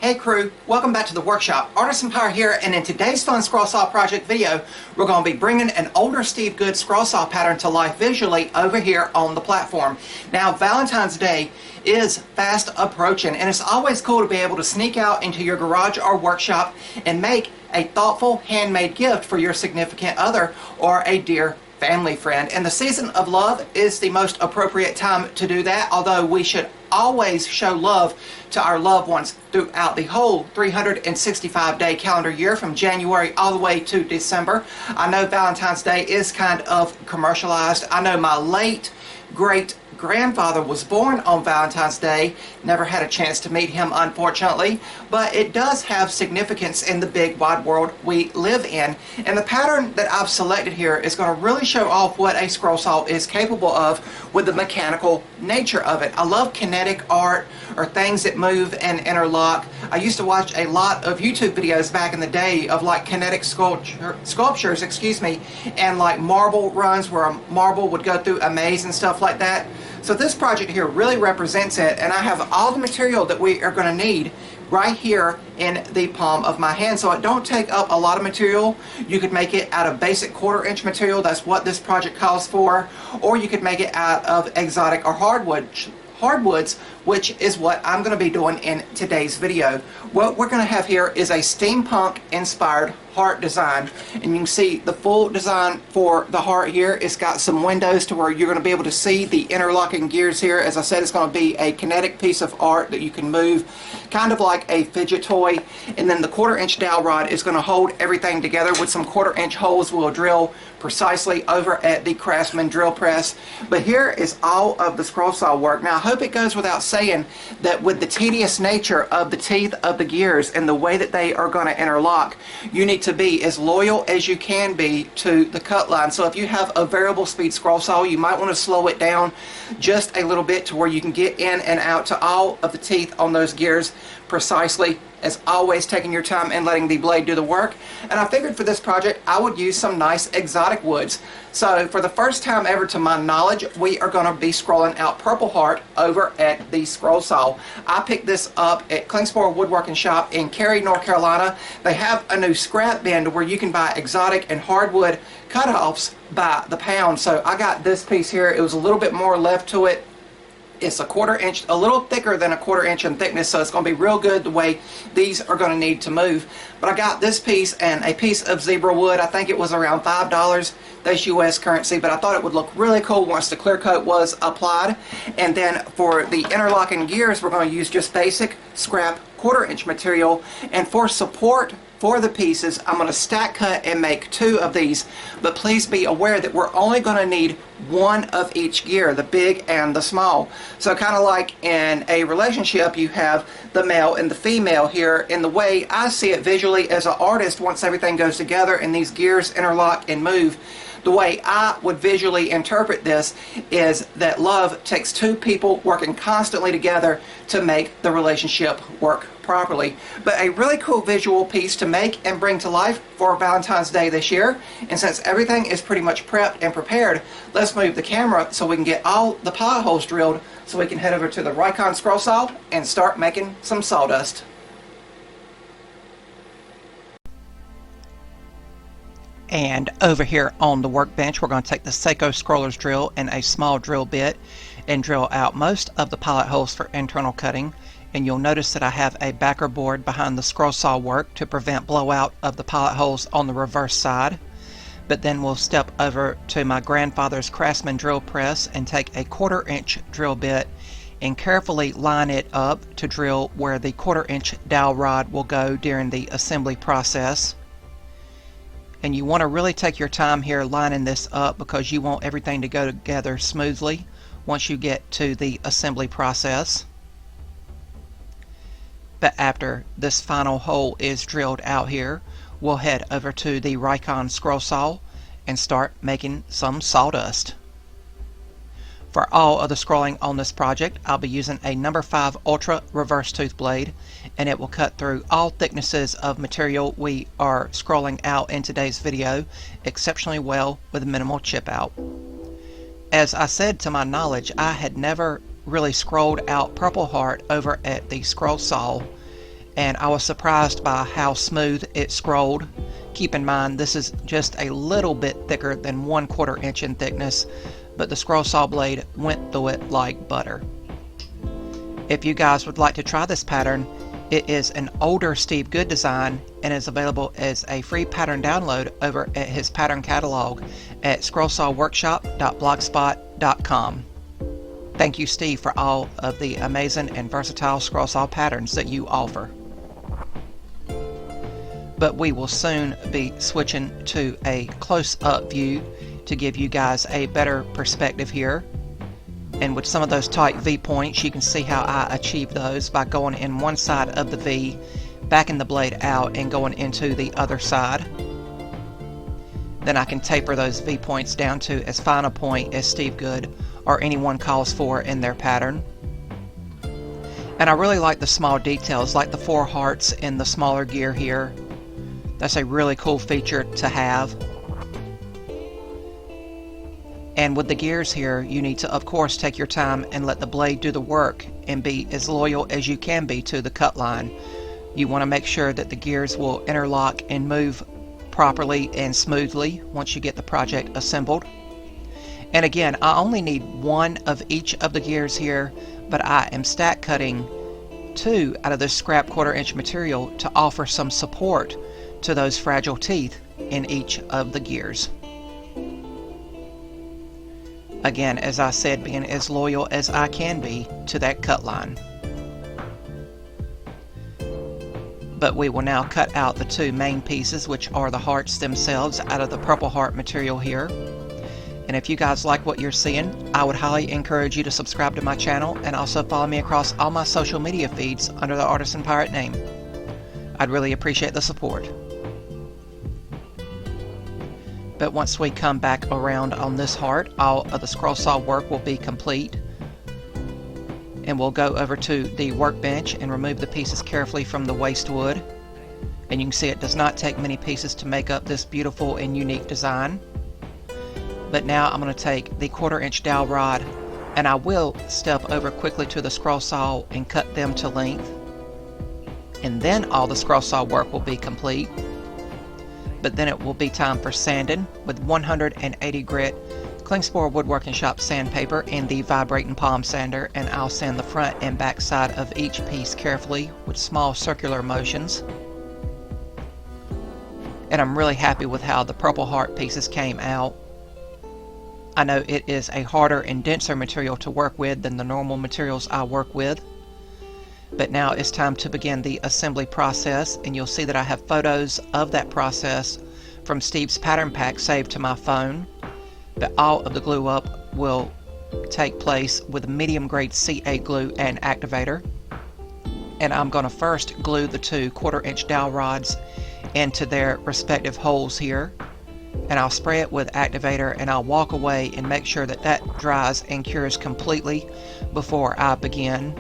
Hey crew, welcome back to the workshop. Artisan Pirate here, and in today's fun scroll saw project video, we're going to be bringing an older Steve Good scroll saw pattern to life visually over here on the platform. Now, Valentine's Day is fast approaching, and it's always cool to be able to sneak out into your garage or workshop and make a thoughtful handmade gift for your significant other or a dear family friend. And the season of love is the most appropriate time to do that, although we should always show love to our loved ones throughout the whole 365-day calendar year from January all the way to December. I know Valentine's Day is kind of commercialized. I know my late great grandfather was born on Valentine's Day. Never had a chance to meet him, unfortunately, but it does have significance in the big wide world we live in. And the pattern that I've selected here is going to really show off what a scroll saw is capable of with the mechanical nature of it. I love kinetic art or things that move and interlock. I used to watch a lot of YouTube videos back in the day of like kinetic sculptures, and like marble runs where a marble would go through a maze and stuff like that. So this project here really represents it, and I have all the material that we are going to need right here in the palm of my hand, so it don't take up a lot of material. You could make it out of basic 1/4-inch material, that's what this project calls for, or you could make it out of exotic or hardwoods, which is what I'm going to be doing in today's video. What we're going to have here is a steampunk inspired heart design, and you can see the full design for the heart here. It's got some windows to where you're going to be able to see the interlocking gears here. As I said, it's going to be a kinetic piece of art that you can move, kind of like a fidget toy. And then the 1/4-inch dowel rod is going to hold everything together with some 1/4-inch holes we'll drill precisely over at the Craftsman drill press. But here is all of the scroll saw work. Now, I hope it goes without saying that with the tedious nature of the teeth of the gears and the way that they are going to interlock, you need to be as loyal as you can be to the cut line. So if you have a variable speed scroll saw, you might want to slow it down just a little bit to where you can get in and out to all of the teeth on those gears precisely. As always, taking your time and letting the blade do the work. And I figured for this project I would use some nice exotic woods. So for the first time ever to my knowledge, we are going to be scrolling out Purple Heart over at the scroll saw. I picked this up at Clingsboro Woodworking Shop in Cary, North Carolina. They have a new scrap bin where you can buy exotic and hardwood cutoffs by the pound. So I got this piece here. It was a little bit more left to it. It's a 1/4-inch, a little thicker than a 1/4-inch in thickness, so it's going to be real good the way these are going to need to move. But I got this piece and a piece of zebra wood. I think it was around $5. That's US currency, but I thought it would look really cool once the clear coat was applied. And then for the interlocking gears, we're going to use just basic scrap 1/4-inch material. And for support for the pieces, I'm going to stack cut and make 2 of these, but please be aware that we're only going to need 1 of each gear, the big and the small. So kind of like in a relationship, you have the male and the female here. In the way I see it visually as an artist, once everything goes together and these gears interlock and move, the way I would visually interpret this is that love takes 2 people working constantly together to make the relationship work properly. But a really cool visual piece to make and bring to life for Valentine's Day this year. And since everything is pretty much prepped and prepared, let's move the camera so we can get all the pilot holes drilled so we can head over to the Rikon scroll saw and start making some sawdust. And over here on the workbench, we're going to take the Seiko scroller's drill and a small drill bit and drill out most of the pilot holes for internal cutting. And you'll notice that I have a backer board behind the scroll saw work to prevent blowout of the pilot holes on the reverse side. But then we'll step over to my grandfather's Craftsman drill press and take a 1/4-inch drill bit and carefully line it up to drill where the 1/4-inch dowel rod will go during the assembly process. And you want to really take your time here lining this up because you want everything to go together smoothly once you get to the assembly process. But after this final hole is drilled out here, we'll head over to the Rikon scroll saw and start making some sawdust. For all of the scrolling on this project, I'll be using a number 5 Ultra reverse tooth blade, and it will cut through all thicknesses of material we are scrolling out in today's video exceptionally well with minimal chip out. As I said, to my knowledge, I had never really scrolled out Purple Heart over at the scroll saw, and I was surprised by how smooth it scrolled. Keep in mind, this is just a little bit thicker than 1/4 inch in thickness, but the scroll saw blade went through it like butter. If you guys would like to try this pattern, it is an older Steve Good design and is available as a free pattern download over at his pattern catalog at scrollsawworkshop.blogspot.com. Thank you, Steve, for all of the amazing and versatile scroll saw patterns that you offer. But we will soon be switching to a close-up view to give you guys a better perspective here. And with some of those tight V points, you can see how I achieve those by going in one side of the V, backing the blade out and going into the other side. Then I can taper those V points down to as fine a point as Steve Good or anyone calls for in their pattern. And I really like the small details, like the 4 hearts in the smaller gear here. That's a really cool feature to have. And with the gears here, you need to, of course, take your time and let the blade do the work and be as loyal as you can be to the cut line. You want to make sure that the gears will interlock and move properly and smoothly once you get the project assembled. And again, I only need 1 of each of the gears here, but I am stack cutting 2 out of this scrap 1/4 inch material to offer some support to those fragile teeth in each of the gears. Again, as I said, being as loyal as I can be to that cut line. But we will now cut out the 2 main pieces, which are the hearts themselves, out of the purple heart material here. And if you guys like what you're seeing, I would highly encourage you to subscribe to my channel and also follow me across all my social media feeds under the Artisan Pirate name. I'd really appreciate the support. But once we come back around on this heart, all of the scroll saw work will be complete. And we'll go over to the workbench and remove the pieces carefully from the waste wood. And you can see it does not take many pieces to make up this beautiful and unique design. But now I'm going to take the 1/4 inch dowel rod, and I will step over quickly to the scroll saw and cut them to length. And then all the scroll saw work will be complete. But then it will be time for sanding with 180 grit Klingspor Woodworking Shop sandpaper and the vibrating palm sander, and I'll sand the front and back side of each piece carefully with small circular motions. And I'm really happy with how the purple heart pieces came out. I know it is a harder and denser material to work with than the normal materials I work with. But now it's time to begin the assembly process, and you'll see that I have photos of that process from Steve's pattern pack saved to my phone. But all of the glue up will take place with medium grade C8 glue and activator. And I'm going to first glue the 2 1/4 inch dowel rods into their respective holes here. And I'll spray it with activator, and I'll walk away and make sure that that dries and cures completely before I begin.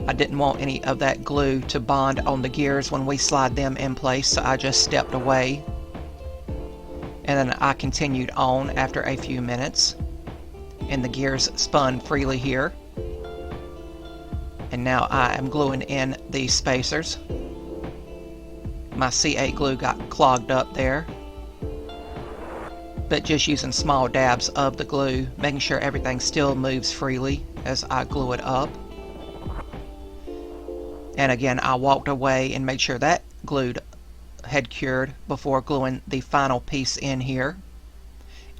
I didn't want any of that glue to bond on the gears when we slide them in place, so I just stepped away. And then I continued on after a few minutes, and the gears spun freely here. And now I am gluing in the spacers. My C8 glue got clogged up there, but just using small dabs of the glue, making sure everything still moves freely as I glue it up. And again, I walked away and made sure that glue had cured before gluing the final piece in here.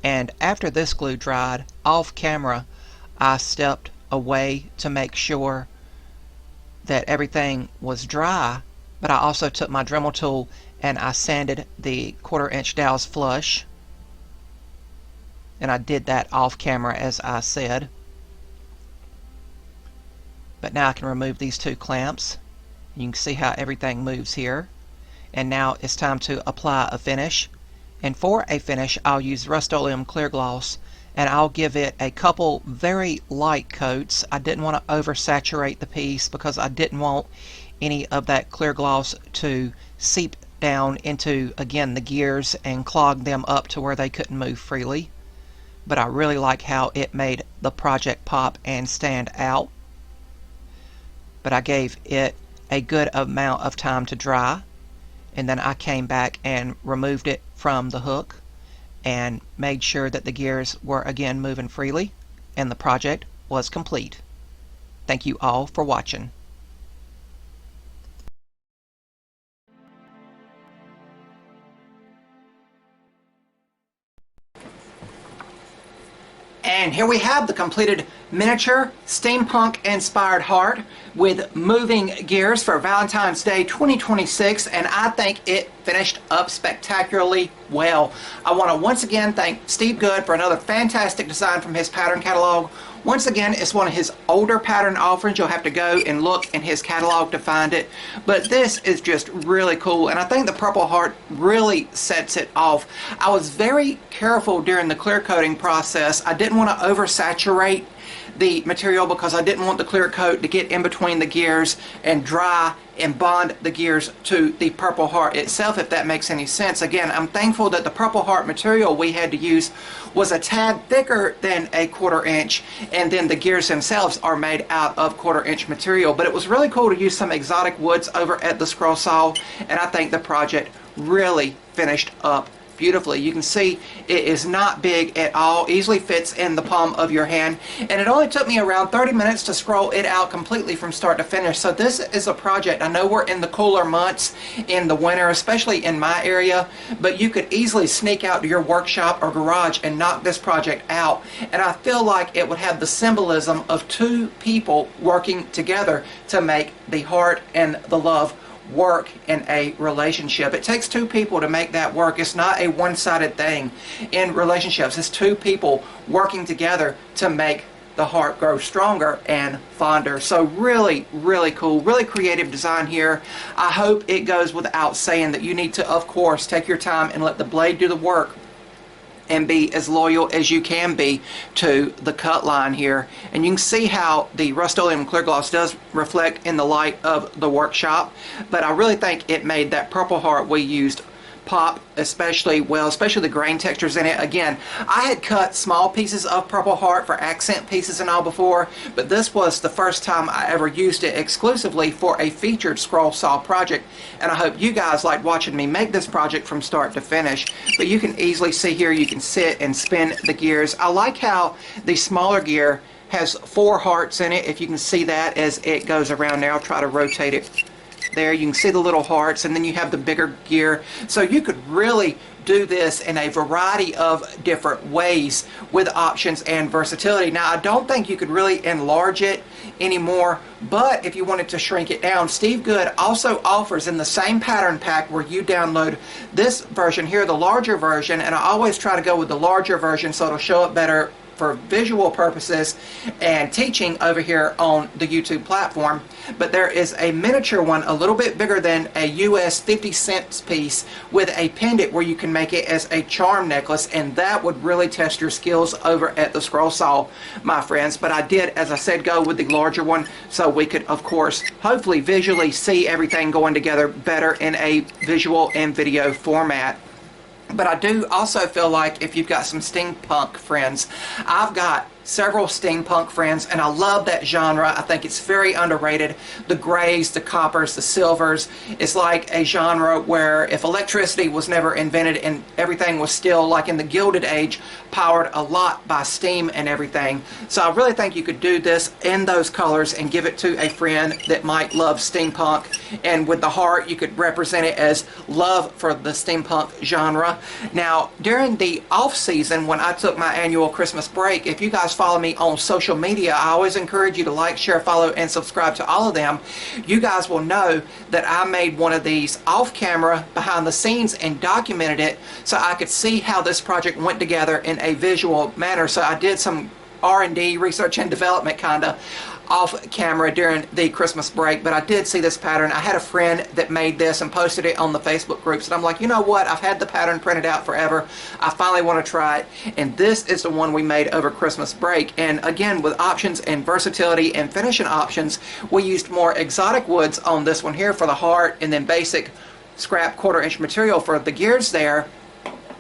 And after this glue dried, off camera, I stepped away to make sure that everything was dry, but I also took my Dremel tool and I sanded the 1/4 inch dowels flush. And I did that off camera, as I said. But now I can remove these 2 clamps. You can see how everything moves here. And now it's time to apply a finish. And for a finish, I'll use Rust-Oleum Clear Gloss, and I'll give it a couple very light coats. I didn't want to oversaturate the piece because I didn't want any of that clear gloss to seep down into, again, the gears and clog them up to where they couldn't move freely. But I really like how it made the project pop and stand out. But I gave it a good amount of time to dry, and then I came back and removed it from the hook and made sure that the gears were again moving freely, and the project was complete. Thank you all for watching. And here we have the completed miniature steampunk inspired heart with moving gears for Valentine's Day 2026, and I think it finished up spectacularly well. I want to once again thank Steve Good for another fantastic design from his pattern catalog. Once again, it's one of his older pattern offerings. You'll have to go and look in his catalog to find it. But this is just really cool, and I think the Purple Heart really sets it off. I was very careful during the clear coating process. I didn't want to oversaturate the material because I didn't want the clear coat to get in between the gears and dry and bond the gears to the Purple Heart itself, if that makes any sense. Again, I'm thankful that the Purple Heart material we had to use was a tad thicker than a 1/4 inch, and then the gears themselves are made out of 1/4 inch material. But it was really cool to use some exotic woods over at the scroll saw, and I think the project really finished up beautifully. You can see it is not big at all, easily fits in the palm of your hand, and it only took me around 30 minutes to scroll it out completely from start to finish. So this is a project, I know we're in the cooler months in the winter, especially in my area, but you could easily sneak out to your workshop or garage and knock this project out, and I feel like it would have the symbolism of two people working together to make the heart and the love work in a relationship. It takes two people to make that work. It's not a one-sided thing in relationships. It's two people working together to make the heart grow stronger and fonder. So really, really cool, really creative design here. I hope it goes without saying that you need to, of course, take your time and let the blade do the work and be as loyal as you can be to the cut line here. And you can see how the Rust-Oleum clear gloss does reflect in the light of the workshop, but I really think it made that Purple Heart we used pop especially well, especially the grain textures in it. Again, I had cut small pieces of Purple Heart for accent pieces and all before, but this was the first time I ever used it exclusively for a featured scroll saw project, and I hope you guys liked watching me make this project from start to finish. But you can easily see here, you can sit and spin the gears. I like how the smaller gear has 4 hearts in it, if you can see that as it goes around there. I'll try to rotate it. There you can see the little hearts, and then you have the bigger gear. So you could really do this in a variety of different ways with options and versatility. Now, I don't think you could really enlarge it anymore, but if you wanted to shrink it down, Steve Good also offers in the same pattern pack where you download this version here, the larger version, and I always try to go with the larger version so it'll show up better for visual purposes and teaching over here on the YouTube platform. But there is a miniature one a little bit bigger than a US 50-cent piece with a pendant where you can make it as a charm necklace, and that would really test your skills over at the scroll saw, my friends. But I did, as I said, go with the larger one so we could, of course, hopefully visually see everything going together better in a visual and video format. But I do also feel like if you've got some steampunk friends, I've got several steampunk friends, and I love that genre. I think it's very underrated. The grays, the coppers, the silvers. It's like a genre where if electricity was never invented and everything was still like in the Gilded Age, powered a lot by steam and everything. So I really think you could do this in those colors and give it to a friend that might love steampunk. And with the heart, you could represent it as love for the steampunk genre. Now, during the off season, when I took my annual Christmas break, if you guys follow me on social media, I always encourage you to like, share, follow, and subscribe to all of them. You guys will know that I made one of these off camera behind the scenes and documented it so I could see how this project went together in a visual manner. So I did some R&D, research and development kind of off camera during the Christmas break, but I did see this pattern. I had a friend that made this and posted it on the Facebook groups, and I'm like, you know what, I've had the pattern printed out forever. I finally want to try it, and this is the one we made over Christmas break. And again, with options and versatility and finishing options, we used more exotic woods on this one here for the heart, and then basic scrap 1/4 inch material for the gears there.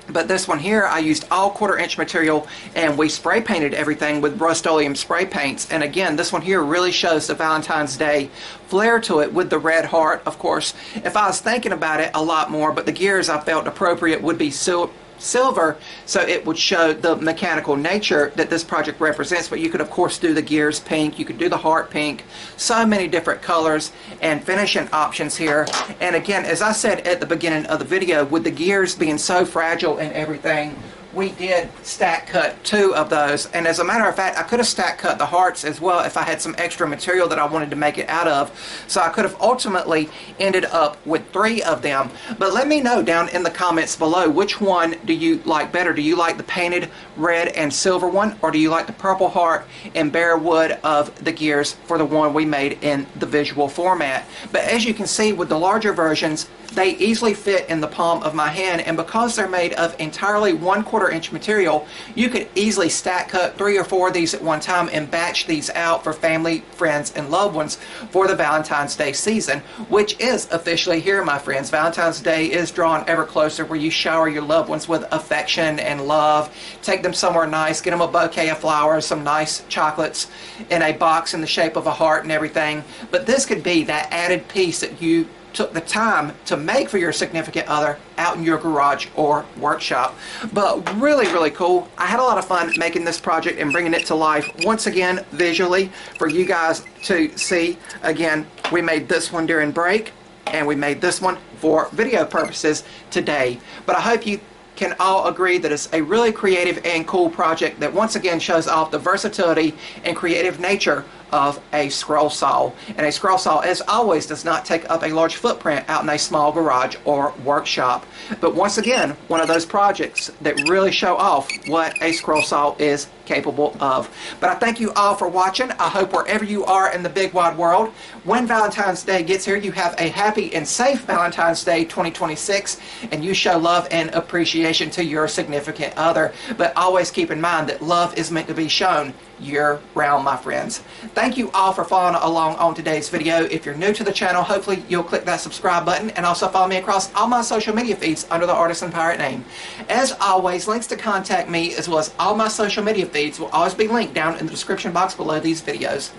But this one here, I used all 1/4" material, and we spray painted everything with Rust-Oleum spray paints. And again, this one here really shows the Valentine's Day flair to it with the red heart. Of course, if I was thinking about it a lot more, but the gears I felt appropriate would be silver, so it would show the mechanical nature that this project represents. But you could of course do the gears pink, you could do the heart pink, so many different colors and finishing options here. And again, as I said at the beginning of the video, with the gears being so fragile and everything, we did stack cut 2 of those. And as a matter of fact, I could have stack cut the hearts as well if I had some extra material that I wanted to make it out of. So I could have ultimately ended up with 3 of them. But let me know down in the comments below, which one do you like better? Do you like the painted red and silver one, or do you like the purple heart and bare wood of the gears for the one we made in the visual format? But as you can see with the larger versions, they easily fit in the palm of my hand, and because they're made of entirely 1/4" material, you could easily stack cut 3 or 4 of these at one time and batch these out for family, friends, and loved ones for the Valentine's Day season, which is officially here, my friends. Valentine's Day is drawing ever closer, where you shower your loved ones with affection and love, take them somewhere nice, get them a bouquet of flowers, some nice chocolates in a box in the shape of a heart and everything. But this could be that added piece that you took the time to make for your significant other out in your garage or workshop. But really cool. I had a lot of fun making this project and bringing it to life once again visually for you guys to see. Again, we made this one during break, and we made this one for video purposes today. But I hope you can all agree that it's a really creative and cool project that once again shows off the versatility and creative nature of a scroll saw. And a scroll saw, as always, does not take up a large footprint out in a small garage or workshop. But once again, one of those projects that really show off what a scroll saw is capable of. But I thank you all for watching. I hope wherever you are in the big wide world, when Valentine's Day gets here, you have a happy and safe Valentine's Day 2026, and you show love and appreciation to your significant other. But always keep in mind that love is meant to be shown year-round, my friends. Thank you all for following along on today's video. If you're new to the channel, hopefully you'll click that subscribe button, and also follow me across all my social media feeds under the Artisan Pirate name. As always, links to contact me as well as all my social media feeds will always be linked down in the description box below these videos.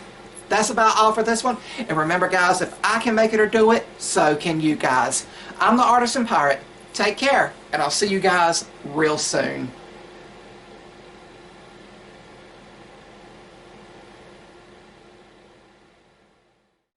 That's about all for this one, and remember guys, if I can make it or do it, so can you guys. I'm the Artisan Pirate. Take care, and I'll see you guys real soon.